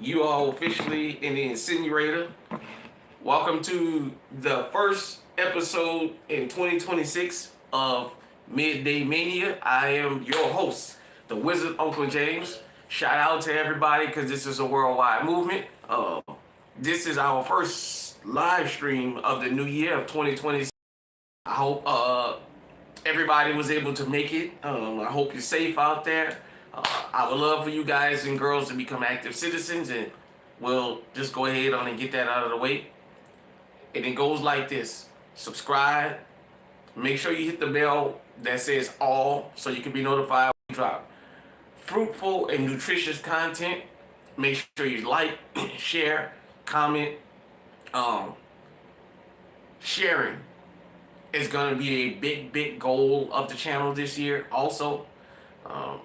You are officially in the incinerator. Welcome to the first episode in 2026 of Midday Mania. I am your host, the Wizard Uncle James. Shout out to everybody because this is a worldwide movement. This is our first live stream of the new year of 2026. I hope everybody was able to make it. I hope you're safe out there. I would love for you guys and girls to become active citizens, and we'll just go ahead on and get that out of the way. And it goes like this: subscribe, make sure you hit the bell that says all so you can be notified when we drop fruitful and nutritious content. Make sure you like, share, comment. Sharing is going to be a big goal of the channel this year. Also, um,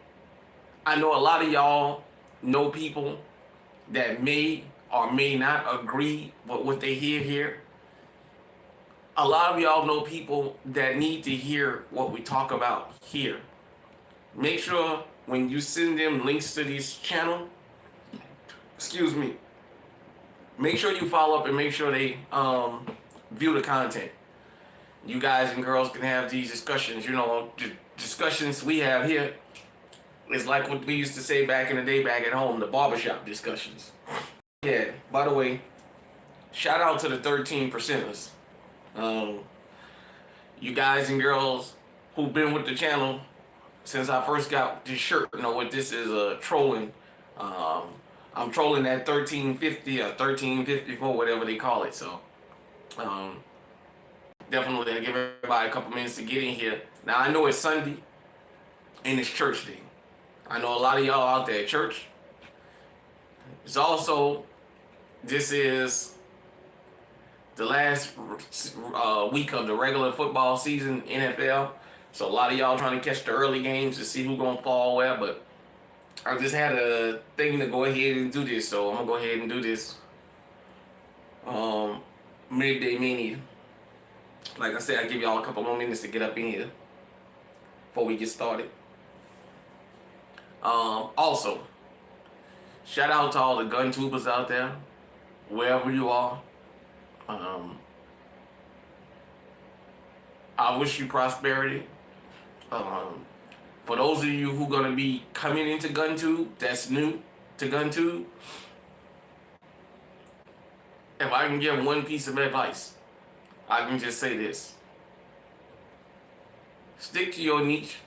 I know a lot of y'all know people that may or may not agree with what they hear here. A lot of y'all know people that need to hear what we talk about here. Make sure when you send them links to this channel, excuse me, make sure you follow up and make sure they view the content. You guys and girls can have these discussions. You know, the discussions we have here is like what we used to say back in the day back at home, the barbershop discussions. Yeah, by the way, shout out to the 13 percenters. You guys and girls who've been with the channel since I first got this shirt know what this is, trolling. I'm trolling that 1350 or 1354, whatever they call it. So, definitely give everybody a couple minutes to get in here. Now, I know it's Sunday and it's church day. I know a lot of y'all out there at church. It's also, this is the last week of the regular football season, NFL. So a lot of y'all trying to catch the early games to see who's going to fall where. But I just had a thing to go ahead and do this. So I'm going to go ahead and do this Midday Mania. Like I said, I give y'all a couple more minutes to get up in here before we get started. Also, shout out to all the gun tubers out there, wherever you are. I wish you prosperity. For those of you who gonna be coming into GunTube, that's new to GunTube, if I can give one piece of advice, I can just say this: stick to your niche.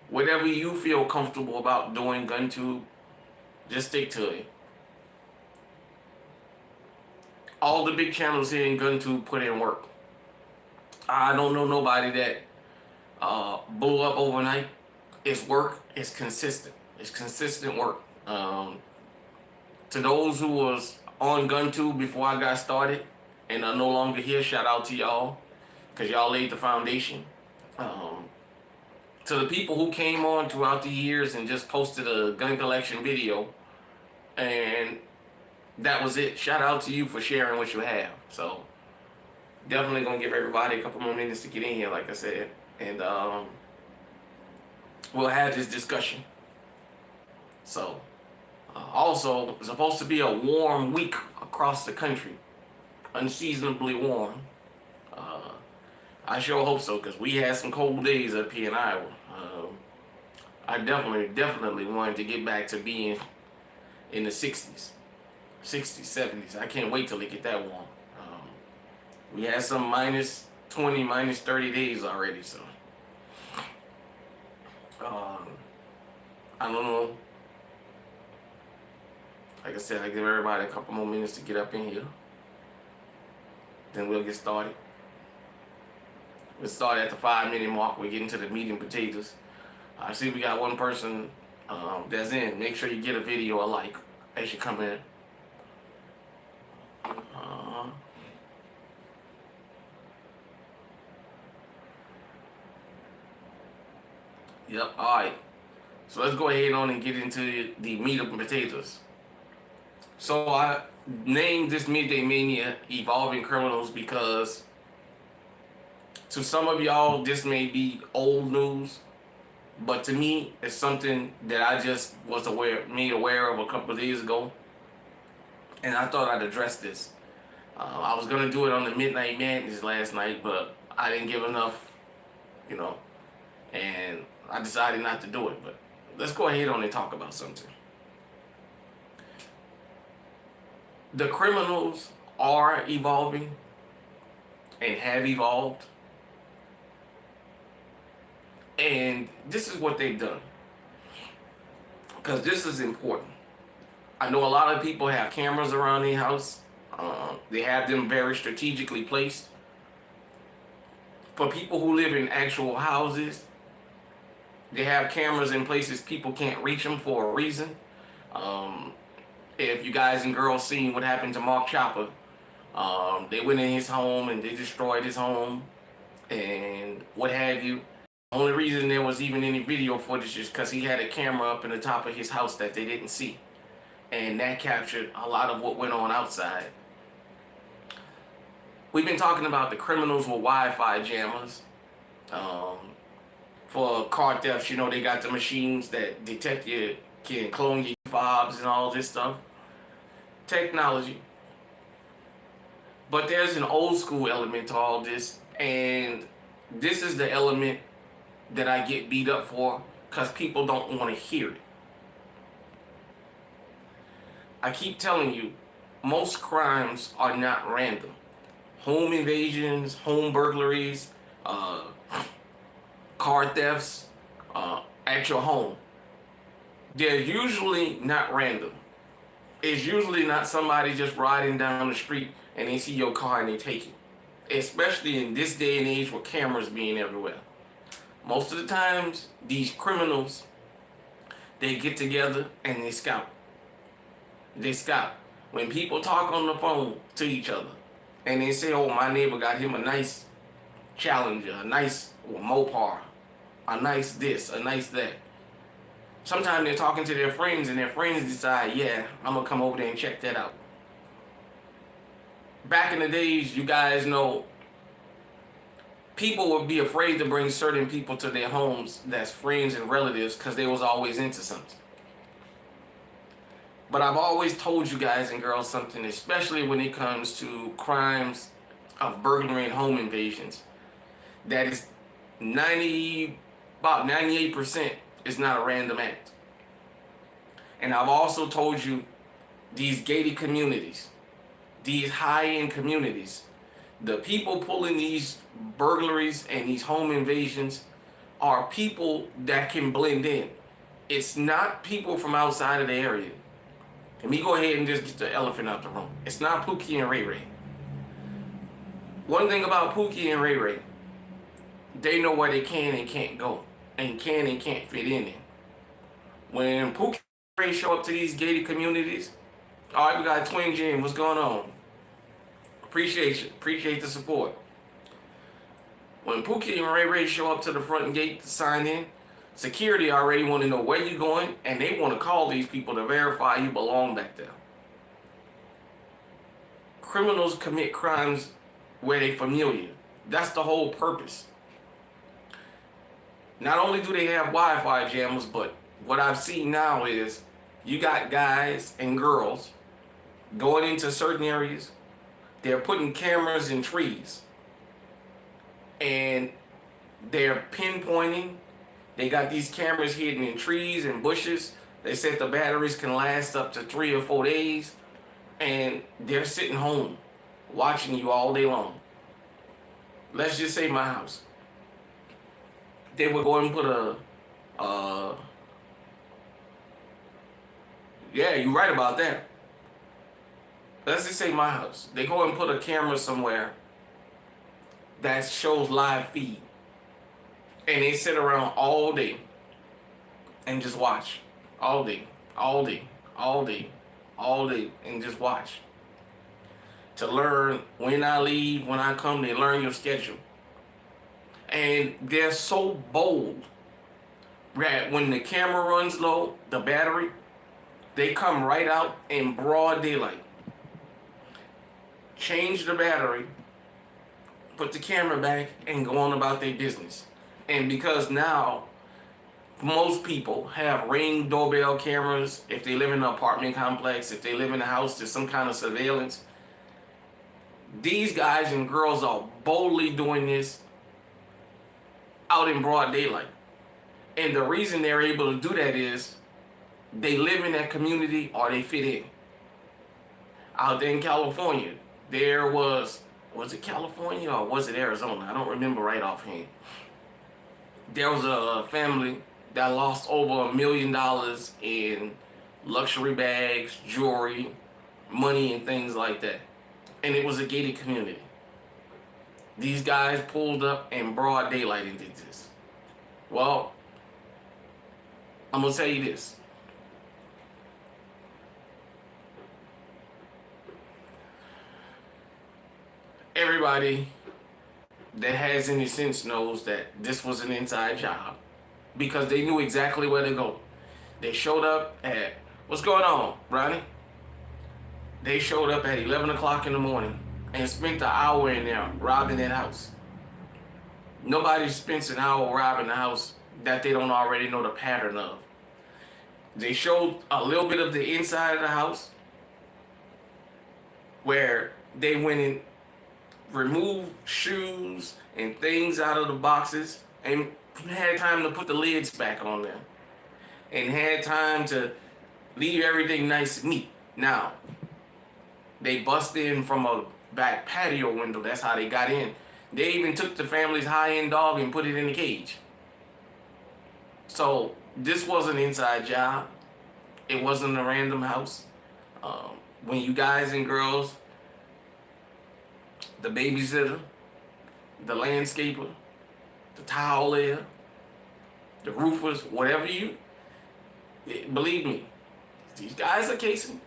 Whatever you feel comfortable about doing GunTube, just stick to it. All the big channels here in GunTube put in work. I don't know nobody that blew up overnight. It's work. It's consistent. It's consistent work. To those who was on GunTube before I got started and are no longer here, shout out to y'all, because y'all laid the foundation. To the people who came on throughout the years and just posted a gun collection video and that was it, shout out to you for sharing what you have. So definitely gonna give everybody a couple more minutes to get in here, like I said, and we'll have this discussion. So also, it's supposed to be a warm week across the country, unseasonably warm. I sure hope so, because we had some cold days up here in Iowa. I definitely wanted to get back to being in the 60s, 70s. I can't wait till it get that warm. We had some minus 20, minus 30 days already, so I don't know. Like I said, I give everybody a couple more minutes to get up in here. Then we'll get started. We'll start at the 5-minute mark. We're getting to the meat and potatoes. I see we got one person that's in. Make sure you get a video a like as you come in. Yep, alright. So let's go ahead on and get into the meat and potatoes. So I named this Midday Mania Evolving Criminals because to some of y'all this may be old news. But to me, it's something that I just was made aware of a couple of days ago, and I thought I'd address this. I was gonna do it on the Midnight Madness last night, but I didn't give enough, you know, and I decided not to do it. But let's go ahead on and talk about something. The criminals are evolving and have evolved, and this is what they've done, because this is important. I know a lot of people have cameras around their house. They have them very strategically placed. For people who live in actual houses, they have cameras in places people can't reach them for a reason. If you guys and girls seen what happened to Mark Chopper, they went in his home and they destroyed his home and what have you. The only reason there was even any video footage is because he had a camera up in the top of his house that they didn't see. And that captured a lot of what went on outside. We've been talking about the criminals with Wi-Fi jammers. For car thefts, you know, they got the machines that detect you, can clone your fobs and all this stuff. Technology. But there's an old school element to all this, and this is the element that I get beat up for because people don't want to hear it. I keep telling you, most crimes are not random. Home invasions, home burglaries, car thefts at your home. They're usually not random. It's usually not somebody just riding down the street and they see your car and they take it. Especially in this day and age with cameras being everywhere. Most of the times, these criminals, they get together and they scout. They scout. When people talk on the phone to each other and they say, oh, my neighbor got him a nice Challenger, a nice Mopar, a nice this, a nice that. Sometimes they're talking to their friends and their friends decide, yeah, I'm going to come over there and check that out. Back in the days, you guys know, people would be afraid to bring certain people to their homes that's friends and relatives because they was always into something. But I've always told you guys and girls something, especially when it comes to crimes of burglary and home invasions, that is about 98% is not a random act. And I've also told you these gated communities, these high-end communities, the people pulling these burglaries and these home invasions are people that can blend in. It's not people from outside of the area. Let me go ahead and just get the elephant out the room. It's not Pookie and Ray Ray. One thing about Pookie and Ray Ray, they know where they can and can't go, and can and can't fit in. When Pookie and Ray show up to these gated communities, all right, we got Twin Jim, what's going on? Appreciate you. Appreciate the support. When Pookie and Ray Ray show up to the front gate to sign in, security already want to know where you're going, and they want to call these people to verify you belong back there. Criminals commit crimes where they're familiar. That's the whole purpose. Not only do they have Wi-Fi jammers, but what I've seen now is you got guys and girls going into certain areas. They're putting cameras in trees. And they're pinpointing. They got these cameras hidden in trees and bushes. They said the batteries can last up to 3 or 4 days. And they're sitting home watching you all day long. Let's just say my house. They would go and put yeah, you're right about that. Let's just say my house. They go and put a camera somewhere that shows live feed. And they sit around all day and just watch. All day, all day, all day, all day, and just watch. To learn when I leave, when I come, they learn your schedule. And they're so bold that when the camera runs low, the battery, they come right out in broad daylight. Change the battery, put the camera back, and go on about their business. And because now most people have Ring doorbell cameras. If they live in an apartment complex, if they live in a house, there's some kind of surveillance. These guys and girls are boldly doing this out in broad daylight. And the reason they're able to do that is they live in that community or they fit in. Out there in California, there was it California or was it Arizona? I don't remember right offhand. There was a family that lost over $1 million in luxury bags, jewelry, money, and things like that. And it was a gated community. These guys pulled up in broad daylight and did this. Well, I'm going to tell you this. Everybody that has any sense knows that this was an inside job because they knew exactly where to go. They showed up at, what's going on, Ronnie? They showed up at 11 o'clock in the morning and spent an hour in there robbing that house. Nobody spends an hour robbing the house that they don't already know the pattern of. They showed a little bit of the inside of the house where they went in, removed shoes and things out of the boxes and had time to put the lids back on them and had time to leave everything nice and neat. Now, they bust in from a back patio window. That's how they got in. They even took the family's high-end dog and put it in the cage. So this was an inside job. It wasn't a random house. When you guys and girls, the babysitter, the landscaper, the tile layer, the roofers, whatever you, believe me, these guys are casing.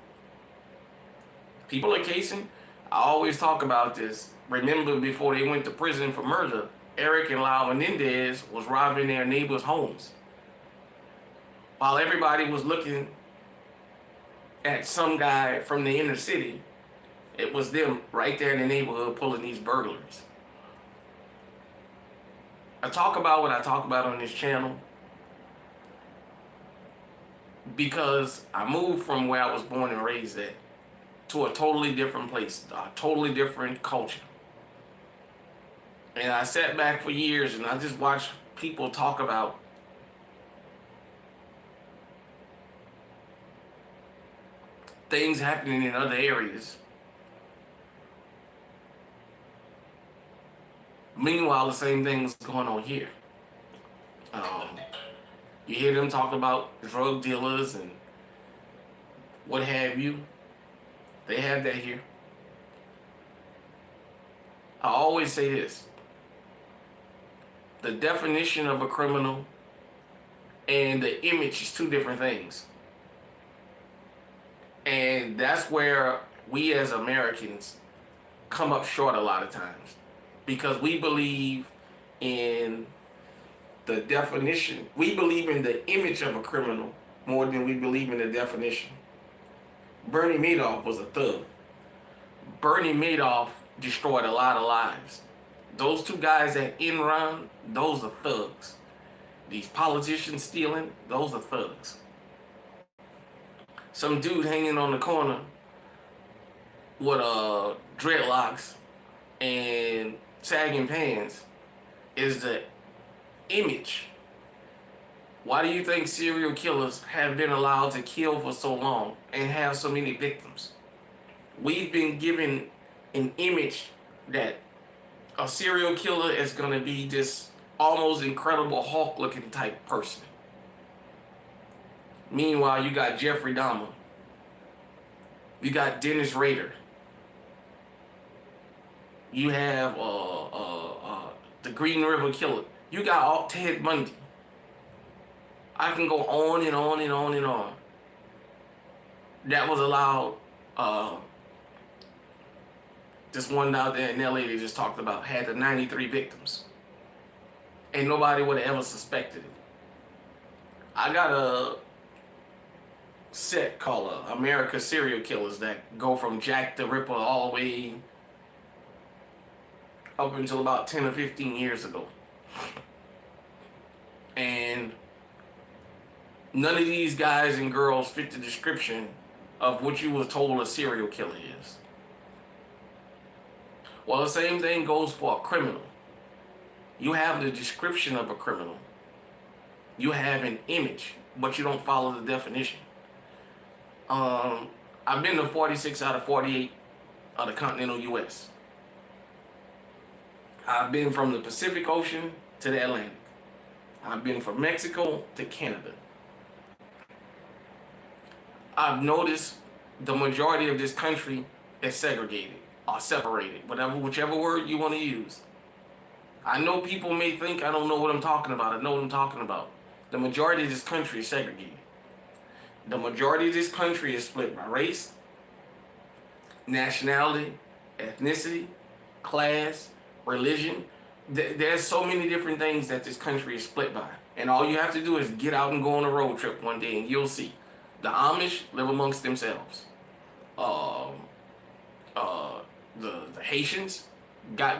People are casing. I always talk about this. Remember, before they went to prison for murder, Eric and Lau Menendez was robbing their neighbors' homes. While everybody was looking at some guy from the inner city, it was them right there in the neighborhood pulling these burglaries. I talk about what I talk about on this channel because I moved from where I was born and raised at to a totally different place, a totally different culture. And I sat back for years and I just watched people talk about things happening in other areas. Meanwhile, the same thing's going on here. You hear them talk about drug dealers and what have you. They have that here. I always say this. The definition of a criminal and the image is two different things. And that's where we as Americans come up short a lot of times. Because we believe in the definition. We believe in the image of a criminal more than we believe in the definition. Bernie Madoff was a thug. Bernie Madoff destroyed a lot of lives. Those two guys at Enron, those are thugs. These politicians stealing, those are thugs. Some dude hanging on the corner with dreadlocks and sagging pants is the image. Why do you think serial killers have been allowed to kill for so long and have so many victims? We've been given an image that a serial killer is going to be this almost Incredible Hulk looking type person. Meanwhile, you got Jeffrey Dahmer. You got Dennis Rader. You have the Green River Killer. You got Ted Bundy. I can go on and on and on and on. That was allowed. This one out there in LA they just talked about had the 93 victims. And nobody would have ever suspected it. I got a set called America's Serial Killers that go from Jack the Ripper all the way up until about 10 or 15 years ago. And None of these guys and girls fit the description of what you were told a serial killer is. Well, the same thing goes for a criminal. You have the description of a criminal. You have an image, but you don't follow the definition. I've been to 46 out of 48 of the continental U.S. I've been from the Pacific Ocean to the Atlantic. I've been from Mexico to Canada. I've noticed the majority of this country is segregated or separated, whichever word you want to use. I know people may think I don't know what I'm talking about. I know what I'm talking about. The majority of this country is segregated. The majority of this country is split by race, nationality, ethnicity, class, religion. There's so many different things that this country is split by. And all you have to do is get out and go on a road trip one day and you'll see. The Amish live amongst themselves. The Haitians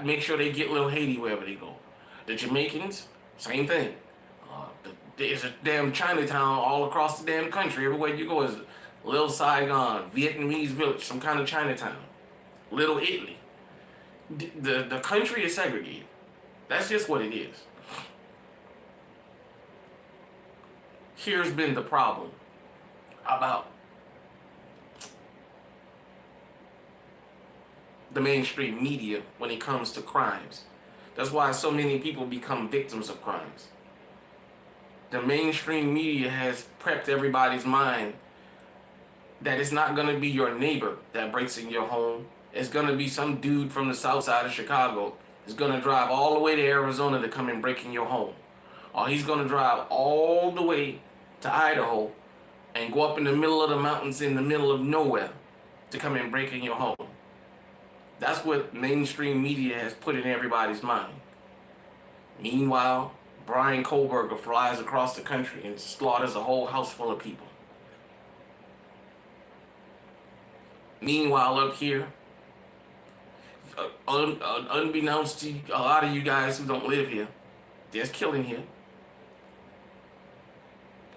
make sure they get little Haiti wherever they go. The Jamaicans, same thing. There's a damn Chinatown all across the damn country. Everywhere you go is Little Saigon, Vietnamese village, some kind of Chinatown, Little Italy. The country is segregated. That's just what it is. Here's been the problem about the mainstream media when it comes to crimes. That's why so many people become victims of crimes. The mainstream media has prepped everybody's mind that it's not going to be your neighbor that breaks in your home. It's going to be some dude from the south side of Chicago. He's going to drive all the way to Arizona to come and break in your home. Or he's going to drive all the way to Idaho and go up in the middle of the mountains in the middle of nowhere to come and break in your home. That's what mainstream media has put in everybody's mind. Meanwhile, Brian Kohlberger flies across the country and slaughters a whole house full of people. Meanwhile, up here, unbeknownst to a lot of you guys who don't live here, there's killing here.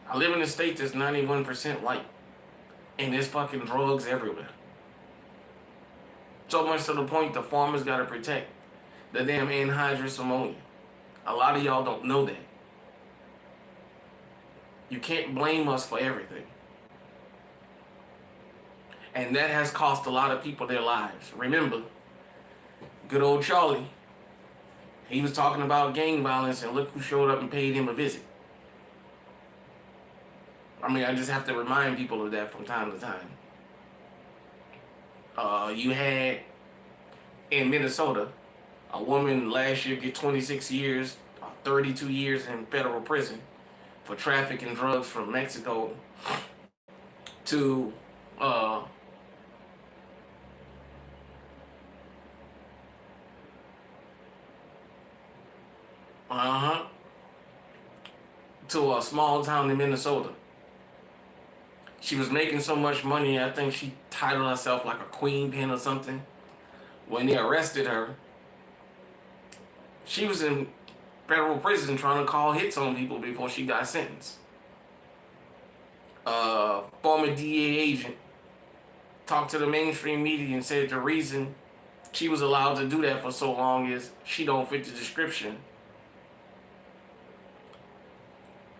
I live in a state that's 91% white, and there's fucking drugs everywhere. So much to the point the farmers gotta protect the damn anhydrous ammonia. A lot of y'all don't know that. You can't blame us for everything. And that has cost a lot of people their lives. Remember, good old Charlie, he was talking about gang violence and look who showed up and paid him a visit. I mean, I just have to remind people of that from time to time. You had, in Minnesota, a woman last year get 26 years, 32 years in federal prison for trafficking drugs from Mexico to to a small town in Minnesota. She was making so much money, I think she titled herself like a queen pin or something. When they arrested her, she was in federal prison trying to call hits on people before she got sentenced. Former DA agent talked to the mainstream media and said the reason she was allowed to do that for so long is she don't fit the description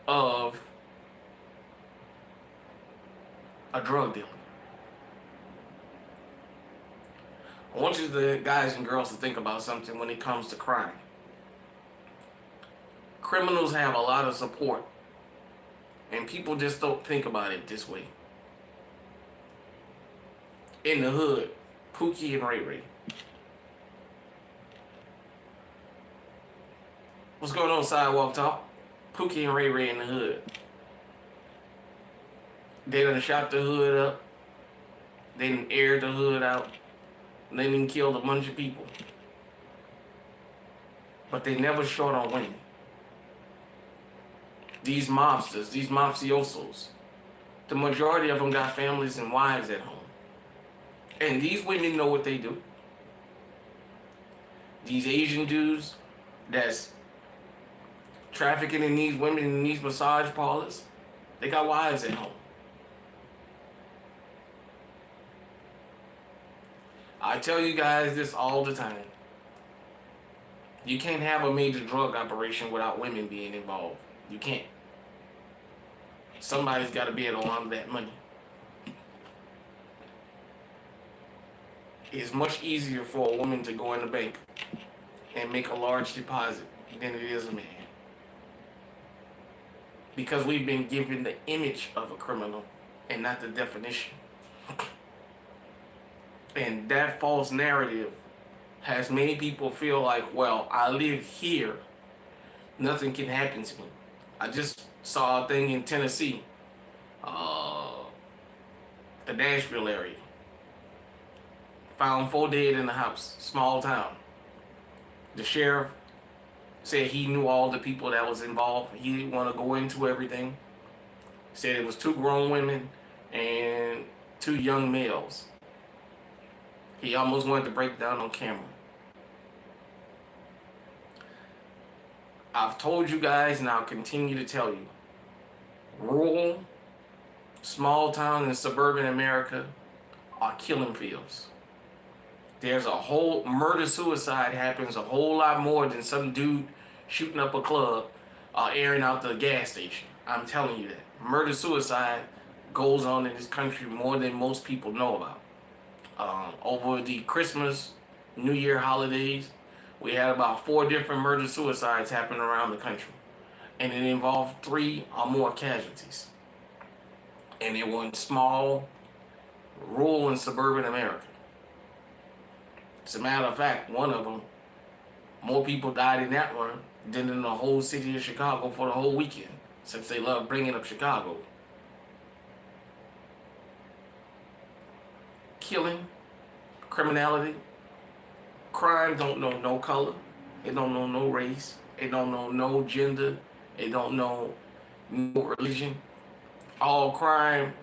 of a drug dealer. I want you, the guys and girls, to think about something when it comes to crime. Criminals have a lot of support, and people just don't think about it this way. In the hood, Pookie and Ray Ray. What's going on, Sidewalk Talk? Pookie and Ray Ray in the hood. They done shot the hood up. They done aired the hood out. They done killed a bunch of people. But they never short on women. These mobsters, these mafiosos, the majority of them got families and wives at home. And these women know what they do. These Asian dudes that's trafficking in these women in these massage parlors, They got wives at home. I tell you guys this all the time. You can't have a major drug operation without women being involved. You can't. Somebody's got to be able to launder that money. It's much easier for a woman to go in the bank and make a large deposit than it is a man. Because we've been given the image of a criminal and not the definition. And that false narrative has made people feel like, well, I live here, nothing can happen to me. I just saw a thing in Tennessee, the Nashville area. Found 4 dead in the house, small town. The sheriff said he knew all the people that was involved. He didn't want to go into everything. Said it was 2 grown women and 2 young males. He almost wanted to break down on camera. I've told you guys and I'll continue to tell you. Rural, small town and suburban America are killing fields. There's a whole murder-suicide happens a whole lot more than some dude shooting up a club or airing out the gas station. I'm telling you that. Murder-suicide goes on in this country more than most people know about. Over the Christmas, New Year holidays, we had about 4 different murder-suicides happen around the country. And it involved 3 or more casualties. And it was small, rural, and suburban America. As a matter of fact, one of them, more people died in that one than in the whole city of Chicago for the whole weekend, since they love bringing up Chicago. Killing, criminality, crime don't know no color, it don't know no race, it don't know no gender, it don't know no religion. All crime,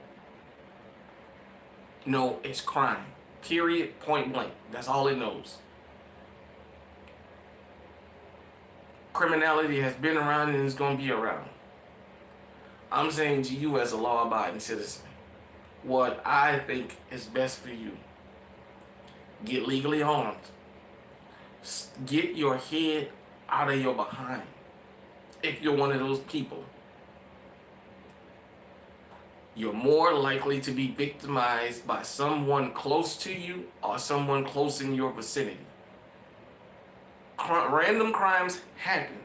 no, it's crime. Period, point blank. That's all it knows. Criminality has been around and is going to be around. I'm saying to you as a law-abiding citizen, what I think is best for you. Get legally armed. Get your head out of your behind. If you're one of those people, you're more likely to be victimized by someone close to you or someone close in your vicinity. Random crimes happen.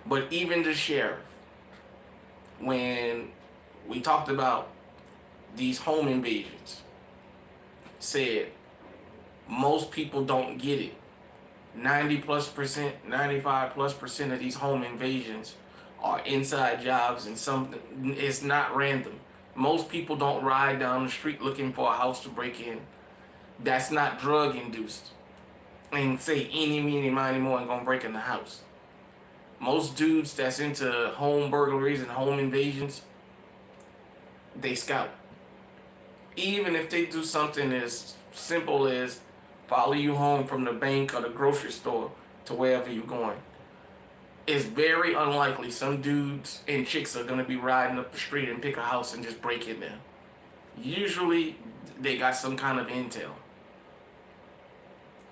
But even the sheriff, when we talked about these home invasions, said most people don't get it. 90+%, 95+% of these home invasions are inside jobs, and it's not random. Most people don't ride down the street looking for a house to break in. That's not drug induced. And say eeny, meeny, miny, mo and gonna break in the house. Most dudes that's into home burglaries and home invasions, they scout. Even if they do something as simple as follow you home from the bank or the grocery store to wherever you're going, it's very unlikely some dudes and chicks are gonna be riding up the street and pick a house and just break in there. Usually they got some kind of intel.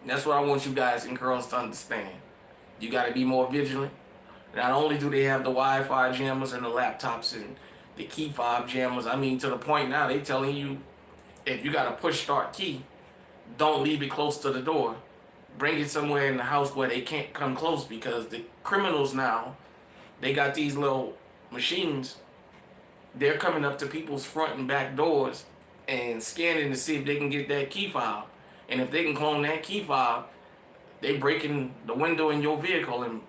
That's what I want you guys and girls to understand. You gotta be more vigilant. Not only do they have the Wi-Fi jammers and the laptops and the key fob jammers, I mean to the point now they telling you if you got a push start key, don't leave it close to the door. Bring it somewhere in the house where they can't come close, because the criminals now, they got these little machines. They're coming up to people's front and back doors and scanning to see if they can get that key fob. And if they can clone that key fob, they breaking the window in your vehicle and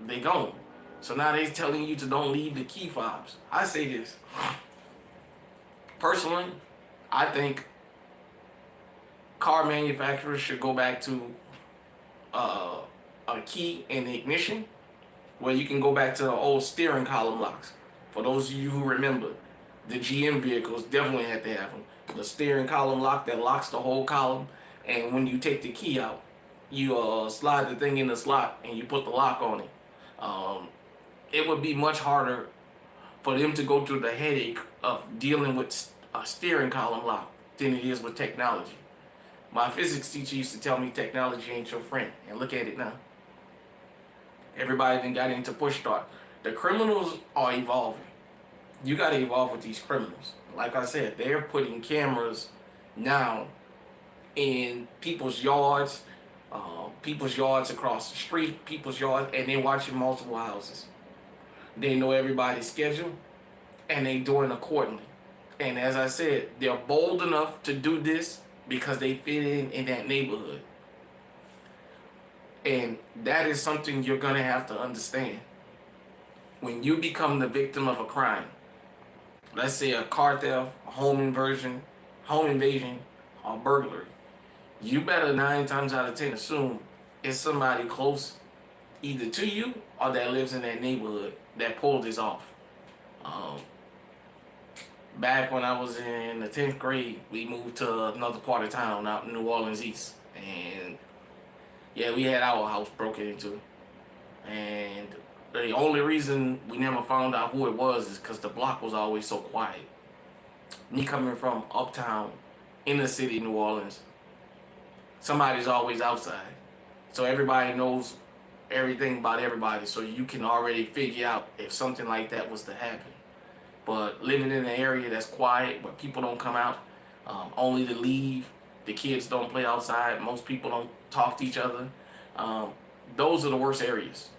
they gone. So now they're telling you to don't leave the key fobs. I say this. Personally, I think car manufacturers should go back to a key in the ignition, where you can go back to the old steering column locks. For those of you who remember, the GM vehicles definitely had to have them. The steering column lock that locks the whole column, and when you take the key out, you slide the thing in the slot and you put the lock on it. It would be much harder for them to go through the headache of dealing with a steering column lock than it is with technology. My physics teacher used to tell me technology ain't your friend, and look at it now. Everybody then got into push start. The criminals are evolving. You got to evolve with these criminals. Like I said, they're putting cameras now in people's yards across the street, people's yards, and they're watching multiple houses. They know everybody's schedule, and they doing accordingly. And as I said, they're bold enough to do this because they fit in that neighborhood. And that is something you're gonna have to understand. When you become the victim of a crime, let's say a car theft, a home invasion, or burglary, you better 9 times out of 10 assume it's somebody close either to you or that lives in that neighborhood that pulled this off. Back when I was in the 10th grade, we moved to another part of town out in New Orleans East. And yeah, we had our house broken into. And the only reason we never found out who it was is because the block was always so quiet. Me coming from uptown, inner city New Orleans, somebody's always outside. So everybody knows everything about everybody. So you can already figure out if something like that was to happen. But living in an area that's quiet, where people don't come out, only to leave, the kids don't play outside, most people don't talk to each other, those are the worst areas.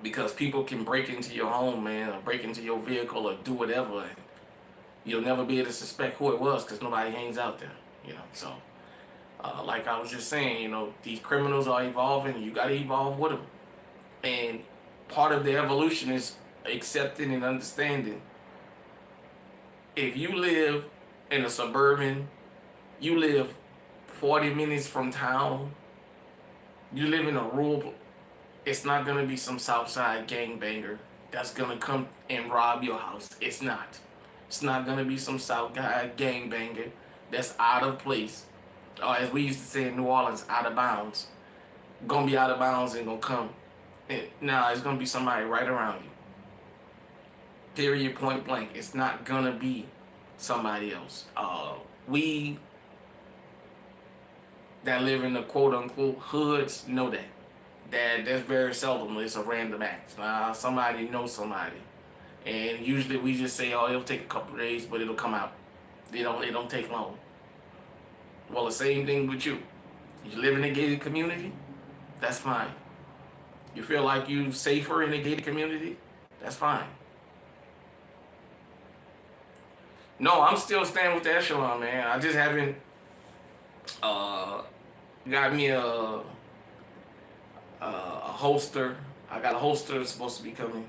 Because people can break into your home, man, or break into your vehicle or do whatever. And you'll never be able to suspect who it was because nobody hangs out there, So, like I was just saying, these criminals are evolving. You got to evolve with them. And part of the evolution is accepting and understanding. If you live in a suburban, you live 40 minutes from town, you live in a rural, it's not going to be some Southside gangbanger that's going to come and rob your house. It's not. It's not going to be some Southside gangbanger that's out of place. Or as we used to say in New Orleans, out of bounds. Going to be out of bounds and going to come. Nah, it's going to be somebody right around you. Period, point blank. It's not going to be somebody else. We that live in the quote-unquote hoods know that. That's very seldom. It's a random act. Somebody knows somebody. And usually we just say, oh, it'll take a couple of days, but it'll come out. It don't take long. Well, the same thing with you. You live in a gated community? That's fine. You feel like you're safer in a gated community? That's fine. No, I'm still staying with the echelon, man. I just haven't got me a holster. I got a holster that's supposed to be coming,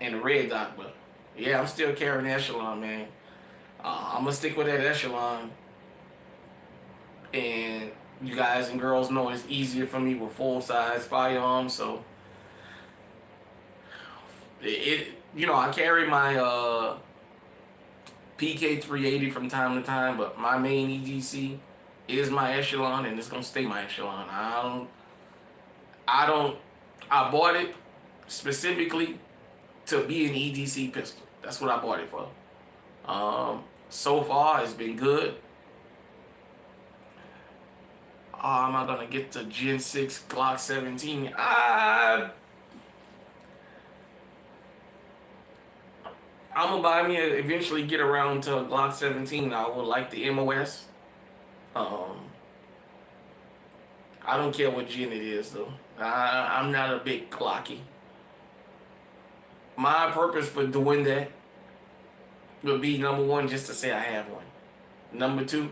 and a red dot, but yeah, I'm still carrying the echelon, man. I'm gonna stick with that echelon, and you guys and girls know it's easier for me with full-size firearms, so I carry my PK 380 from time to time, but my main EDC is my echelon, and it's gonna stay my echelon. I bought it specifically to be an EDC pistol. That's what I bought it for. So far, it's been good. Am I gonna get the Gen 6 Glock 17? I'm gonna eventually get around to a Glock 17. I would like the MOS. I don't care what gen it is, though. I'm not a big Glocky. My purpose for doing that would be, number one, just to say I have one. Number two,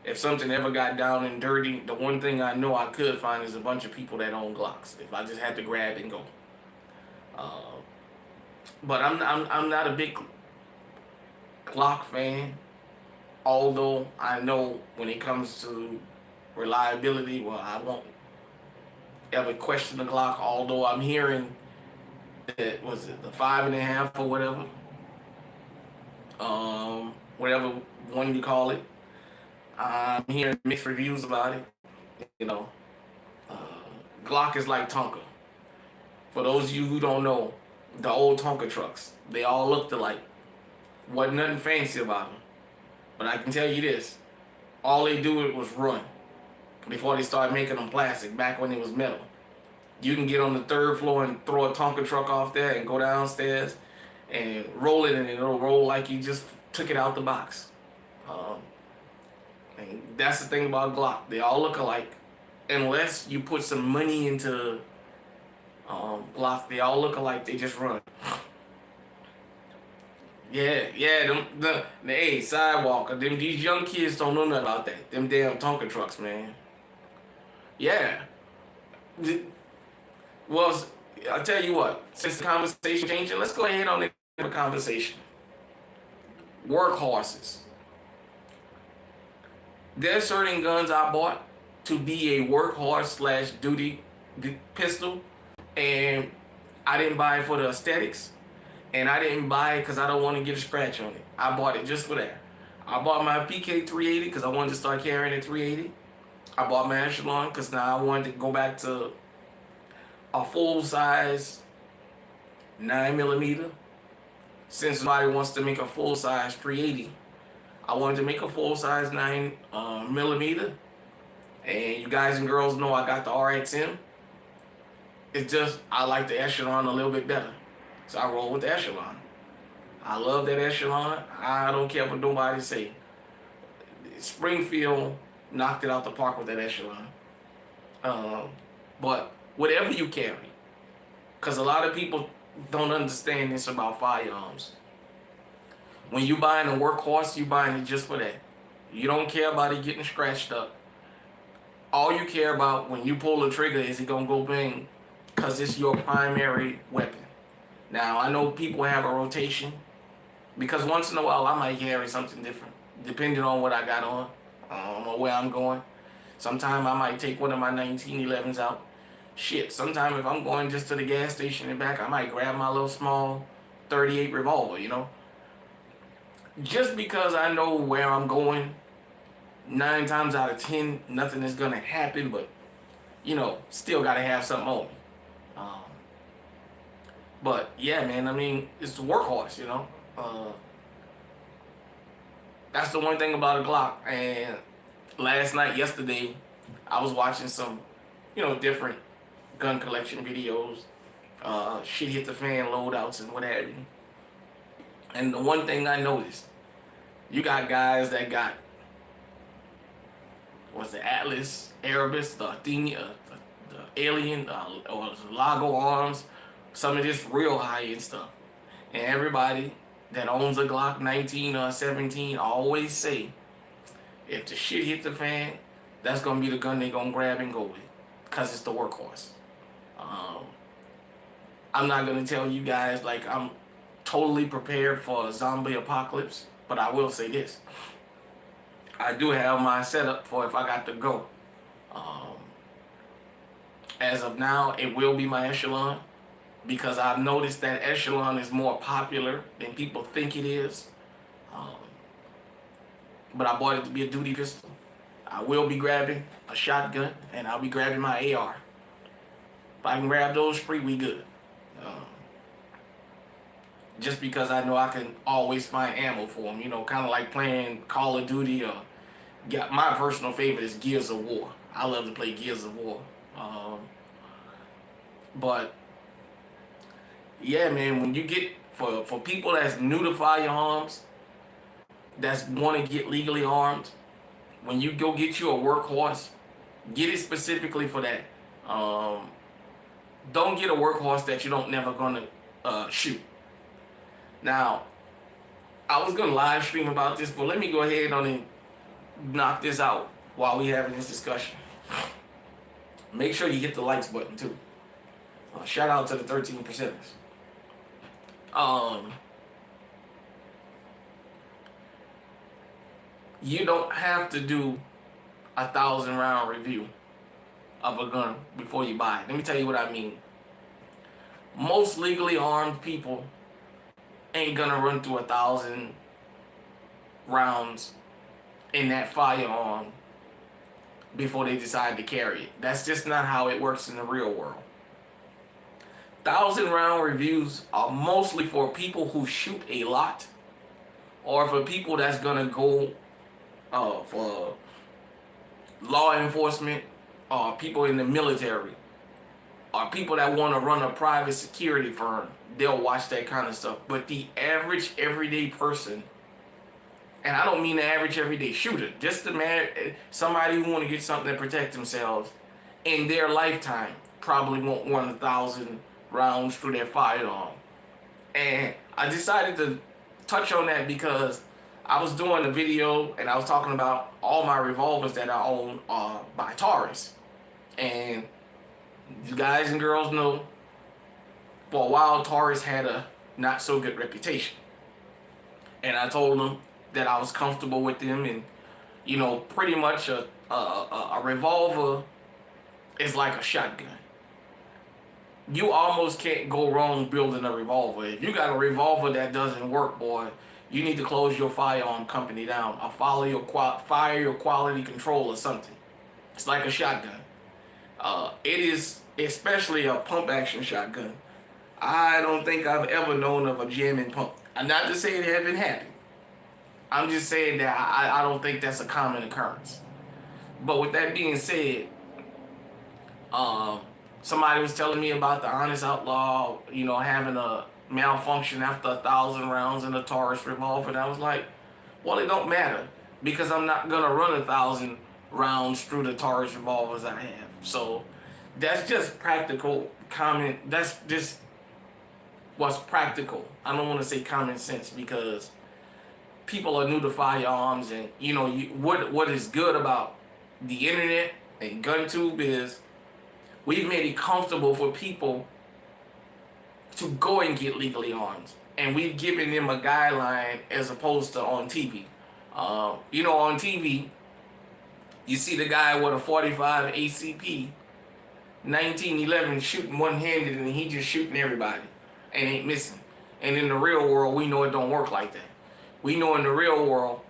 if something ever got down and dirty, the one thing I know I could find is a bunch of people that own Glocks. If I just had to grab and go. But I'm not a big Glock fan. Although I know when it comes to reliability, well, I won't ever question the Glock. Although I'm hearing that, was it the 5.5 or whatever, whatever one you call it. I'm hearing mixed reviews about it. Glock is like Tonka. For those of you who don't know, the old Tonka trucks. They all looked alike. Wasn't nothing fancy about them. But I can tell you this: all they do was run before they started making them plastic. Back when it was metal, you can get on the third floor and throw a Tonka truck off there and go downstairs and roll it, and it'll roll like you just took it out the box. Um, and that's the thing about Glock. They all look alike, unless you put some money into Glock. They all look alike. They just run. Yeah, hey, Sidewalker, these young kids don't know nothing about that. Them damn Tonka trucks, man. Yeah. Well, I'll tell you what, since the conversation changing, let's go ahead on the conversation. Workhorses. There's certain guns I bought to be a workhorse slash duty pistol, and I didn't buy it for the aesthetics, and I didn't buy it because I don't want to get a scratch on it. I bought it just for that. I bought my PK 380 because I wanted to start carrying a 380. I bought my Echelon because now I wanted to go back to a full-size 9mm. Since somebody wants to make a full-size 380, I wanted to make a full-size 9mm. And you guys and girls know I got the RXM. It's just I like the Echelon a little bit better, so I roll with the Echelon. I love that Echelon. I don't care what nobody say. Springfield knocked it out the park with that Echelon. But whatever you carry, because a lot of people don't understand this about firearms. When you buying a workhorse, you buying it just for that. You don't care about it getting scratched up. All you care about when you pull the trigger is it gonna go bang, because it's your primary weapon. Now, I know people have a rotation, because once in a while I might carry something different, depending on what I got on, or where I'm going. Sometime I might take one of my 1911s out. Shit, sometime if I'm going just to the gas station and back, I might grab my little small 38 revolver, you know. Just because I know where I'm going, 9 times out of 10, nothing is gonna happen, but, you know, still gotta have something on me. But yeah, man, I mean, it's the workhorse, you know. That's the one thing about a Glock. And yesterday, I was watching some, you know, different gun collection videos, shit hit the fan loadouts and what have you. And the one thing I noticed, you got guys that got, what's the Atlas, Erebus, the Athenia, the Alien, or the Lago Arms, some of this real high-end stuff. And everybody that owns a Glock 19 or 17 always say, if the shit hit the fan, that's going to be the gun they're going to grab and go with, because it's the workhorse. I'm not going to tell you guys like I'm totally prepared for a zombie apocalypse, but I will say this. I do have my setup for if I got to go. As of now, it will be my Echelon, because I've noticed that Echelon is more popular than people think it is. But I bought it to be a duty pistol. I will be grabbing a shotgun, and I'll be grabbing my AR. If I can grab those three, we good. Just because I know I can always find ammo for them, you know, kind of like playing Call of Duty, or my personal favorite is Gears of War. I love to play Gears of War. But yeah, man, when you get, for people that's new to firearms, that's want to get legally armed, when you go get you a workhorse, get it specifically for that. Don't get a workhorse that you don't never gonna shoot. Now, I was gonna live stream about this, but let me go ahead on and knock this out while we having this discussion. Make sure you hit the likes button too. Shout out to the 13%ers. You don't have to do a 1,000-round review of a gun before you buy it. Let me tell you what I mean. Most legally armed people ain't gonna run through 1,000 rounds in that firearm before they decide to carry it. That's just not how it works in the real world. 1,000 round reviews are mostly for people who shoot a lot, or for people that's gonna go for law enforcement, or people in the military, or people that want to run a private security firm. They'll watch that kind of stuff. But the average everyday person, and I don't mean the average everyday shooter, just the man, somebody who want to get something to protect themselves in their lifetime, probably won't run 1,000 rounds through their firearm. And I decided to touch on that because I was doing a video and I was talking about all my revolvers that I own by Taurus. And you guys and girls know, for a while Taurus had a not so good reputation. And I told them that I was comfortable with them, and pretty much a revolver is like a shotgun. You almost can't go wrong building a revolver. If you got a revolver that doesn't work, boy, you need to close your firearm company down or fire your quality control or something. It's like a shotgun. It is especially a pump action shotgun. I don't think I've ever known of a jamming pump. I'm not to say it hasn't happened. I'm just saying that I don't think that's a common occurrence. But with that being said, somebody was telling me about the Honest Outlaw, having a malfunction after 1,000 rounds in a Taurus revolver. And I was like, well, it don't matter because I'm not gonna run 1,000 rounds through the Taurus revolvers I have. So that's just practical common. That's just what's practical. I don't want to say common sense because people are new to firearms, and what is good about the internet and GunTube is we've made it comfortable for people to go and get legally armed, and we've given them a guideline as opposed to on TV. On TV, you see the guy with a 45 ACP 1911 shooting one-handed, and he just shooting everybody and ain't missing. And in the real world, we know it don't work like that. We know in the real world,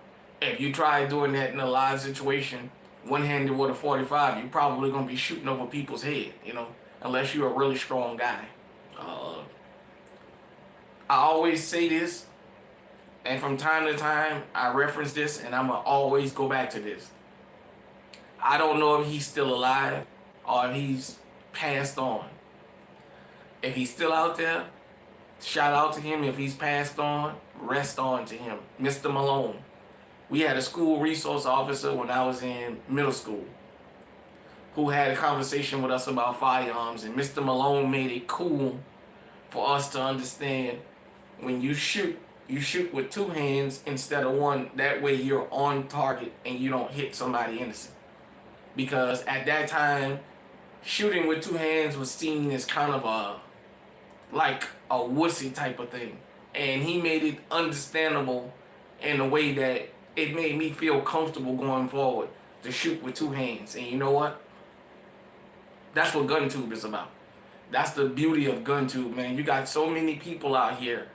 if you try doing that in a live situation, one-handed with a 45, you're probably going to be shooting over people's head, unless you're a really strong guy. I always say this, and from time to time, I reference this, and I'm going to always go back to this. I don't know if he's still alive or if he's passed on. If he's still out there, shout out to him. If he's passed on, rest on to him. Mr. Malone. We had a school resource officer when I was in middle school who had a conversation with us about firearms, and Mr. Malone made it cool for us to understand when you shoot with two hands instead of one. That way you're on target and you don't hit somebody innocent. Because at that time, shooting with two hands was seen as kind of a wussy type of thing. And he made it understandable in a way that it made me feel comfortable going forward to shoot with two hands. And you know what? That's what GunTube is about. That's the beauty of GunTube, man. You got so many people out here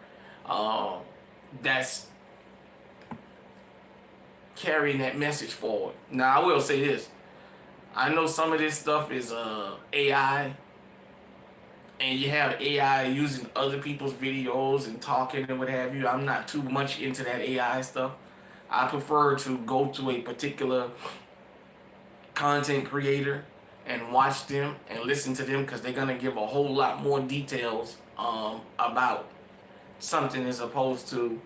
that's carrying that message forward. Now, I will say this. I know some of this stuff is AI, and you have AI using other people's videos and talking and what have you. I'm not too much into that AI stuff. I prefer to go to a particular content creator and watch them and listen to them, because they're going to give a whole lot more details about something as opposed to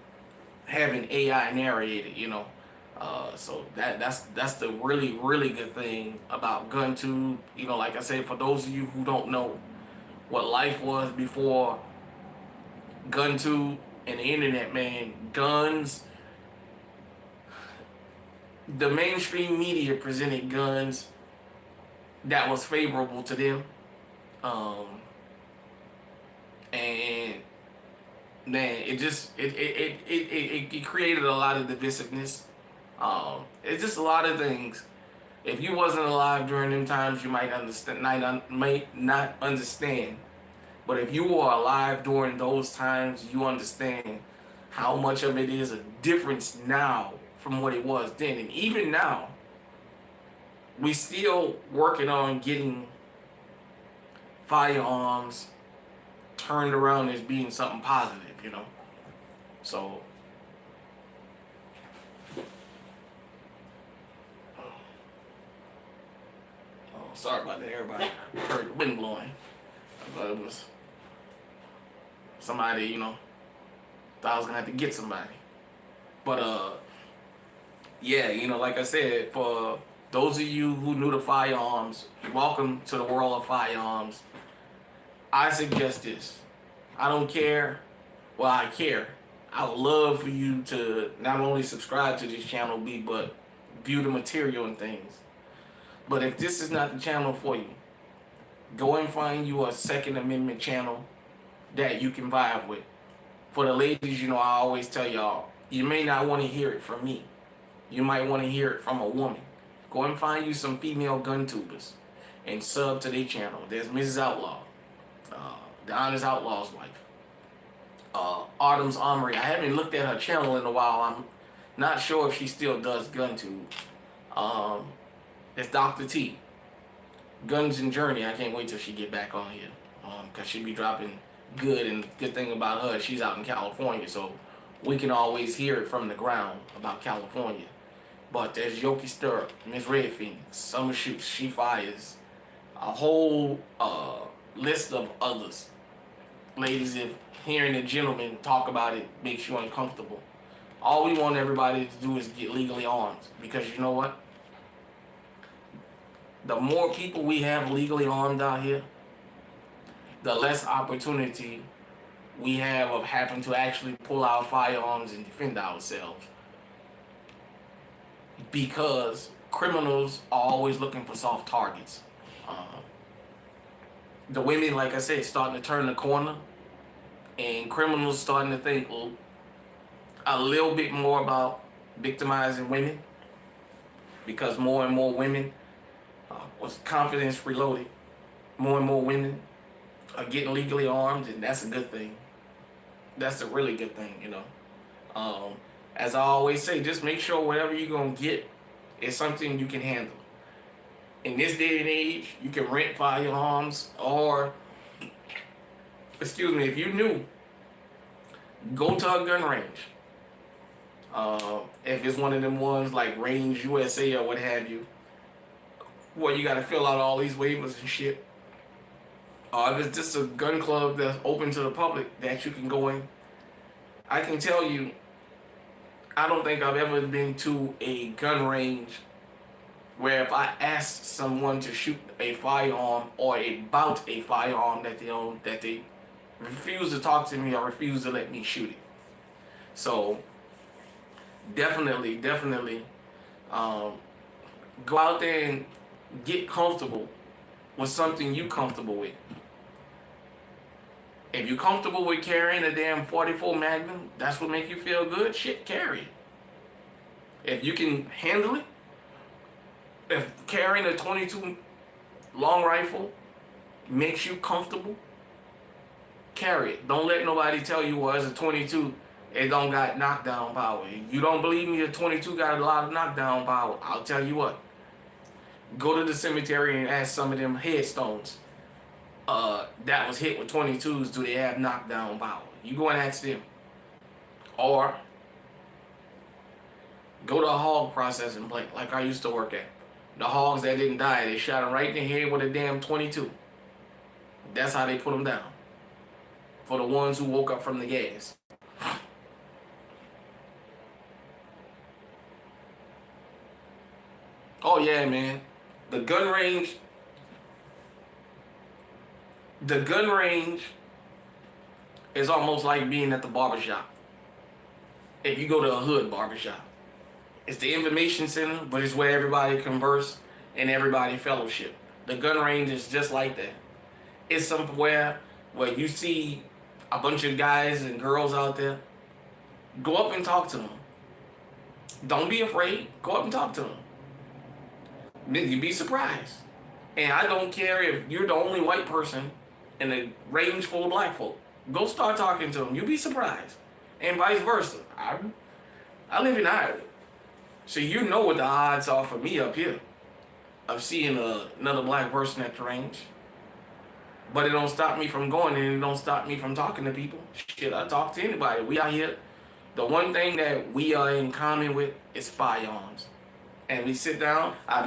having AI narrated, so that's the really, really good thing about GunTube. Like I said, for those of you who don't know what life was before GunTube and the internet, man, guns, the mainstream media presented guns that was favorable to them. And man, it created a lot of divisiveness. It's just a lot of things. If you wasn't alive during them times, you might not understand. But if you were alive during those times, you understand how much of it is a difference now from what it was then. And even now, we still working on getting firearms turned around as being something positive, you know. So sorry about that, everybody. I heard the wind blowing. But it was somebody, you know, thought I was gonna have to get somebody. But yeah, you know, like I said, for those of you who knew the firearms, welcome to the world of firearms. I suggest this. I don't care. Well, I care. I would love for you to not only subscribe to this channel, but view the material and things. But if this is not the channel for you, go and find you a Second Amendment channel that you can vibe with. For the ladies, you know, I always tell y'all, you may not want to hear it from me. You might want to hear it from a woman. Go and find you some female gun tubers and sub to their channel. There's Mrs. Outlaw, the Honest Outlaw's wife, Autumn's Armory. I haven't looked at her channel in a while. I'm not sure if she still does gun tube. It's Dr. T, Guns and Journey. I can't wait till she get back on here, cause she be dropping good. And the good thing about her, she's out in California, so we can always hear it from the ground about California. But there's Yoki Stirrup, Miss Red Phoenix, Summer Shoots, She Fires, a whole list of others. Ladies, if hearing a gentleman talk about it makes you uncomfortable, all we want everybody to do is get legally armed. Because you know what? The more people we have legally armed out here, the less opportunity we have of having to actually pull out firearms and defend ourselves. Because criminals are always looking for soft targets. The women, like I said, starting to turn the corner, and criminals starting to think a little bit more about victimizing women, because more and more women, was confidence reloaded, more and more women are getting legally armed, and that's a good thing. That's a really good thing, you know. As I always say, just make sure whatever you're going to get is something you can handle. In this day and age, you can rent firearms, or, excuse me, if you're new, go to a gun range. If it's one of them ones like Range USA or what have you, where you got to fill out all these waivers and shit. If it's just a gun club that's open to the public that you can go in, I can tell you, I don't think I've ever been to a gun range where if I asked someone to shoot a firearm or about a firearm that they own, that they refuse to talk to me or refuse to let me shoot it. So definitely, go out there and get comfortable with something you comfortable with. If you're comfortable with carrying a damn 44 Magnum, that's what make you feel good, shit, carry it. If you can handle it, if carrying a 22 long rifle makes you comfortable, carry it. Don't let nobody tell you, well, it's a 22, it don't got knockdown power. If you don't believe me, a 22 got a lot of knockdown power, I'll tell you what. Go to the cemetery and ask some of them headstones that was hit with 22s, do they have knockdown power? You go and ask them. Or go to a hog processing plant like I used to work at. The hogs that didn't die, they shot them right in the head with a damn 22. That's how they put them down. For the ones who woke up from the gas. Oh yeah, man. The gun range is almost like being at the barbershop. If you go to a hood barbershop. It's the information center, but it's where everybody converse and everybody fellowship. The gun range is just like that. It's somewhere where you see a bunch of guys and girls out there. Go up and talk to them. Don't be afraid. Go up and talk to them. You'd be surprised. And I don't care if you're the only white person in a range full of black folk. Go start talking to them. You'll be surprised. And vice versa. I live in Iowa. So you know what the odds are for me up here of seeing another black person at the range. But it don't stop me from going, and it don't stop me from talking to people. Shit, I talk to anybody. We out here. The one thing that we are in common with is firearms. And we sit down. I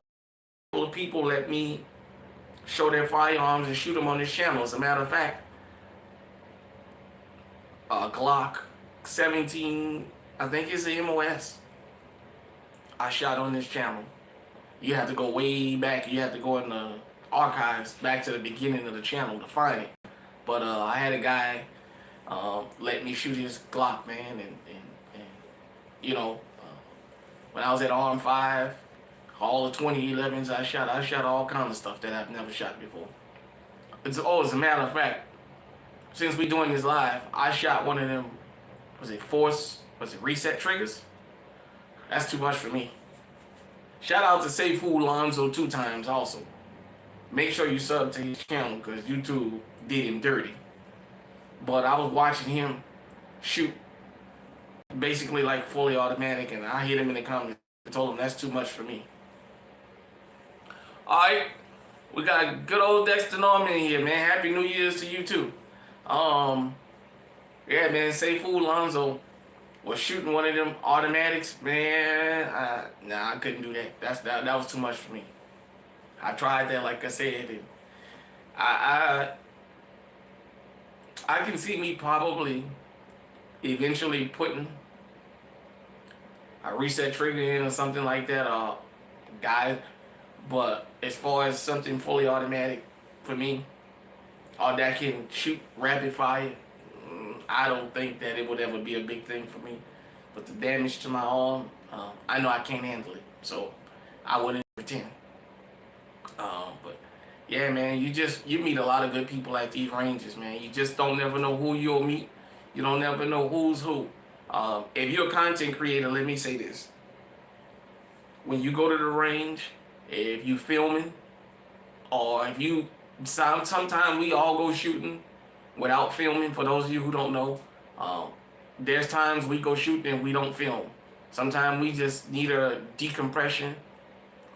of people let me show their firearms and shoot them on this channel. As a matter of fact, Glock 17, I think it's the MOS. I shot on this channel. You have to go way back. You have to go in the archives back to the beginning of the channel to find it. But I had a guy let me shoot his Glock, man, and you know, when I was at Arm 5, all the 2011s I shot all kinds of stuff that I've never shot before. As a matter of fact, since we doing this live, I shot one of them, reset triggers? That's too much for me. Shout out to Say Food Lonzo 2 times also. Make sure you sub to his channel because YouTube did him dirty. But I was watching him shoot basically like fully automatic, and I hit him in the comments and told him that's too much for me. Alright, we got good old Dexter Norman in here, man. Happy New Year's to you too. Yeah, man, Say Food Lonzo was shooting one of them automatics, man. Nah, I couldn't do that. That was too much for me. I tried that, like I said, and I can see me probably eventually putting a reset trigger in or something like that, guys. But as far as something fully automatic for me, or that can shoot rapid fire, I don't think that it would ever be a big thing for me. But the damage to my arm, I know I can't handle it, so I wouldn't pretend. But yeah, man, you meet a lot of good people at these ranges, man. You just don't never know who you'll meet. You don't never know who's who. If you're a content creator, let me say this: when you go to the range, if you filming, or if you sometimes we all go shooting without filming. For those of you who don't know, there's times we go shooting and we don't film. Sometimes we just need a decompression.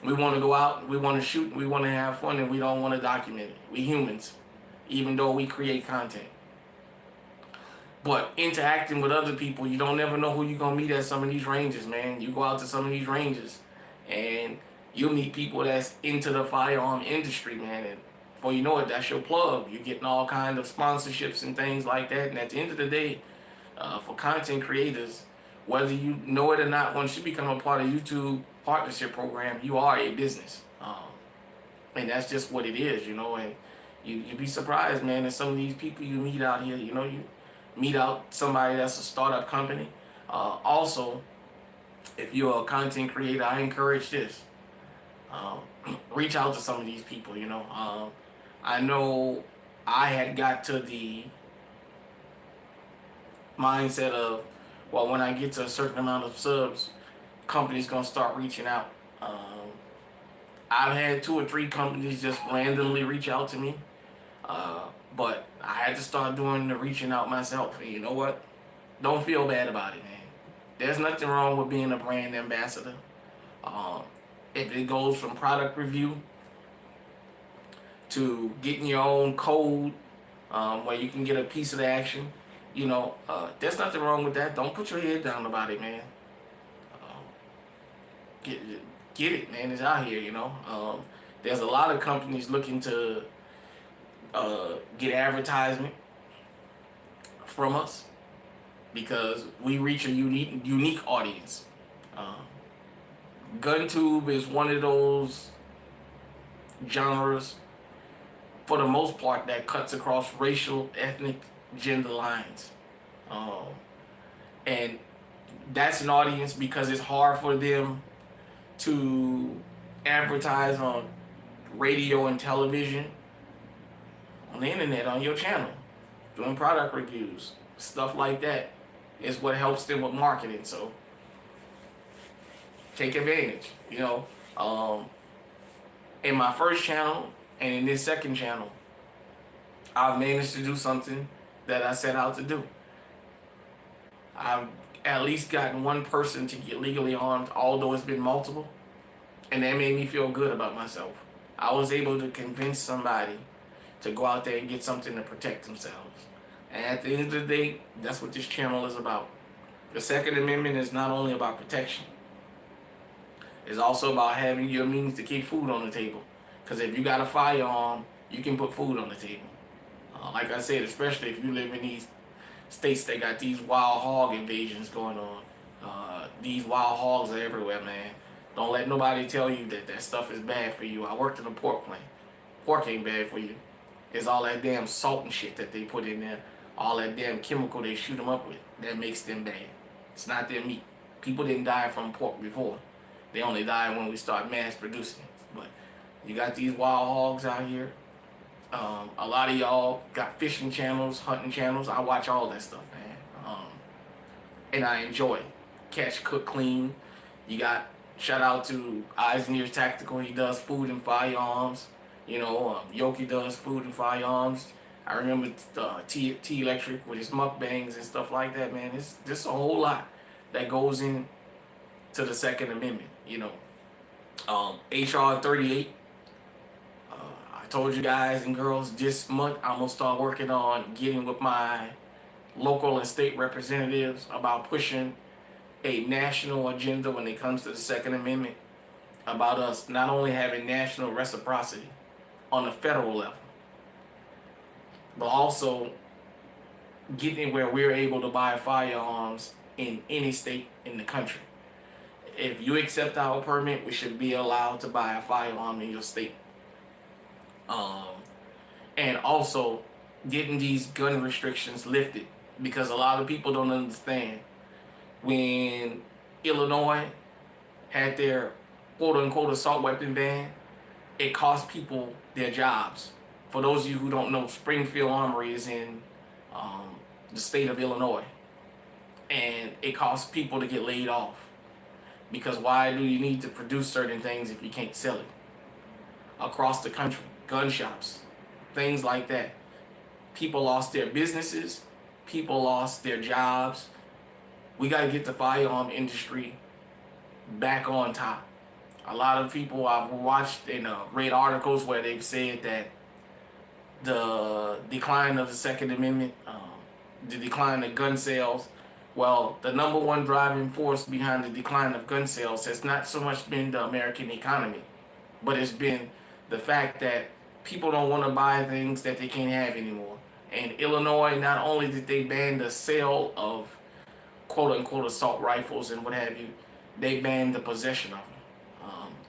We want to go out, we want to shoot, we want to have fun, and we don't want to document it. We humans, even though we create content. But interacting with other people, you don't never know who you're going to meet at some of these ranges, man. You go out to some of these ranges, and you'll meet people that's into the firearm industry, man. And before you know it, that's your plug. You're getting all kinds of sponsorships and things like that. And at the end of the day, for content creators, whether you know it or not, once you become a part of YouTube partnership program, you are a business. And that's just what it is, you know. And you'd be surprised, man, that some of these people you meet out here, you know, you meet out somebody that's a startup company. Also, if you're a content creator, I encourage this. Reach out to some of these people, you know. I know I had got to the mindset of, well, when I get to a certain amount of subs, companies gonna start reaching out. I've had 2 or 3 companies just randomly reach out to me, but I had to start doing the reaching out myself. And you know what? Don't feel bad about it, man. There's nothing wrong with being a brand ambassador. If it goes from product review to getting your own code where you can get a piece of the action, you know, there's nothing wrong with that. Don't put your head down about it, man. Get it, man. It's out here, you know. There's a lot of companies looking to get advertisement from us because we reach a unique audience. GunTube is one of those genres, for the most part, that cuts across racial, ethnic, gender lines. And that's an audience because it's hard for them to advertise on radio and television, on the internet, on your channel, doing product reviews, stuff like that is what helps them with marketing. So take advantage, you know. In my first channel and in this second channel, I've managed to do something that I set out to do. I've at least gotten one person to get legally armed, although it's been multiple, and that made me feel good about myself. I was able to convince somebody to go out there and get something to protect themselves. And at the end of the day, that's what this channel is about. The Second Amendment is not only about protection, it's also about having your means to keep food on the table. Because if you got a firearm, you can put food on the table. Like I said, especially if you live in these states that got these wild hog invasions going on. These wild hogs are everywhere, man. Don't let nobody tell you that that stuff is bad for you. I worked in a pork plant. Pork ain't bad for you. It's all that damn salt and shit that they put in there. All that damn chemical they shoot them up with that makes them bad. It's not their meat. People didn't die from pork before. They only died when we start mass producing it. But you got these wild hogs out here. A lot of y'all got fishing channels, hunting channels. I watch all that stuff, man. And I enjoy it. Catch, cook, clean. You got, shout out to Eisner's Tactical. He does food and firearms. You know, Yoki does food and firearms. I remember T Electric with his mukbangs and stuff like that, man. It's just a whole lot that goes in to the Second Amendment, you know. HR 38. I told you guys and girls this month I'm going to start working on getting with my local and state representatives about pushing a national agenda when it comes to the Second Amendment, about us not only having national reciprocity on the federal level, but also getting where we're able to buy firearms in any state in the country. If you accept our permit, we should be allowed to buy a firearm in your state. And also getting these gun restrictions lifted, because a lot of people don't understand. When Illinois had their quote-unquote assault weapon ban, it cost people their jobs. For those of you who don't know, Springfield Armory is in the state of Illinois. And it costs people to get laid off. Because why do you need to produce certain things if you can't sell it? Across the country, gun shops, things like that. People lost their businesses. People lost their jobs. We got to get the firearm industry back on top. A lot of people I've watched and read articles where they've said that the decline of the Second Amendment, the decline of gun sales, well, the number one driving force behind the decline of gun sales has not so much been the American economy, but it's been the fact that people don't want to buy things that they can't have anymore. And Illinois, not only did they ban the sale of quote-unquote assault rifles and what have you, they banned the possession of them,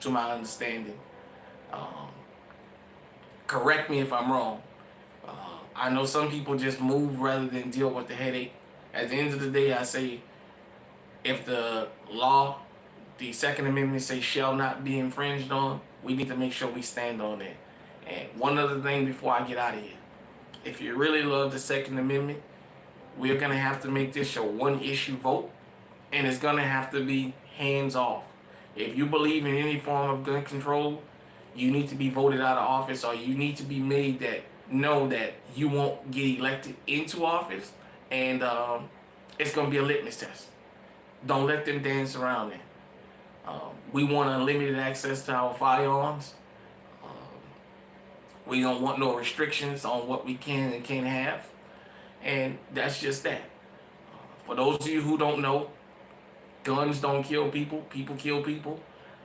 to my understanding. Correct me if I'm wrong. I know some people just move rather than deal with the headache. At the end of the day, I say, if the law, the Second Amendment say shall not be infringed on, we need to make sure we stand on it. And one other thing before I get out of here. If you really love the Second Amendment, we're going to have to make this a one-issue vote, and it's going to have to be hands-off. If you believe in any form of gun control, you need to be voted out of office, or you need to be made that know that you won't get elected into office, and it's going to be a litmus test. Don't let them dance around it. We want unlimited access to our firearms. We don't want no restrictions on what we can and can't have. And that's just that. For those of you who don't know, guns don't kill people, people kill people.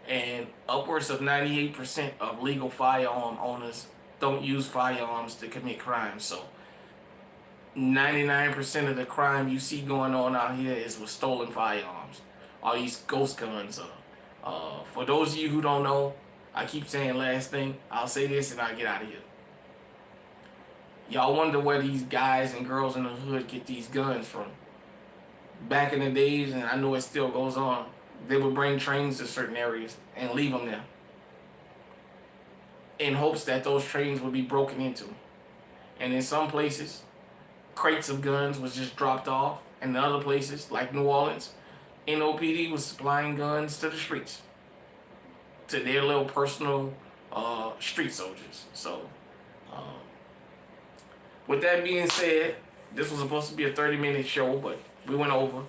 And upwards of 98% of legal firearm owners don't use firearms to commit crimes. So 99% of the crime you see going on out here is with stolen firearms. All these ghost guns. For those of you who don't know, I keep saying last thing, I'll say this and I'll get out of here. Y'all wonder where these guys and girls in the hood get these guns from. Back in the days, and I know it still goes on, they would bring trains to certain areas and leave them there in hopes that those trains would be broken into. And in some places, crates of guns was just dropped off. And in other places, like New Orleans, NOPD was supplying guns to the streets, to their little personal street soldiers. So, with that being said, this was supposed to be a 30-minute show, but we went over.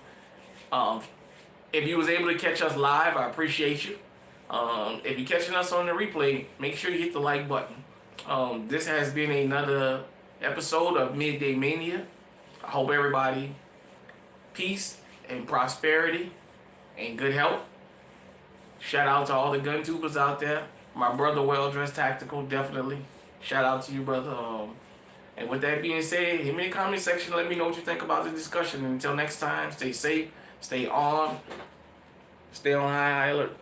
If you was able to catch us live, I appreciate you. If you're catching us on the replay, make sure you hit the like button. This has been another episode of Midday Mania. I hope everybody peace and prosperity and good health. Shout out to all the gun tubers out there. My brother, well dressed tactical, definitely. Shout out to you, brother. And with that being said, hit me in the comment section. Let me know what you think about the discussion. And until next time, stay safe, stay on high alert.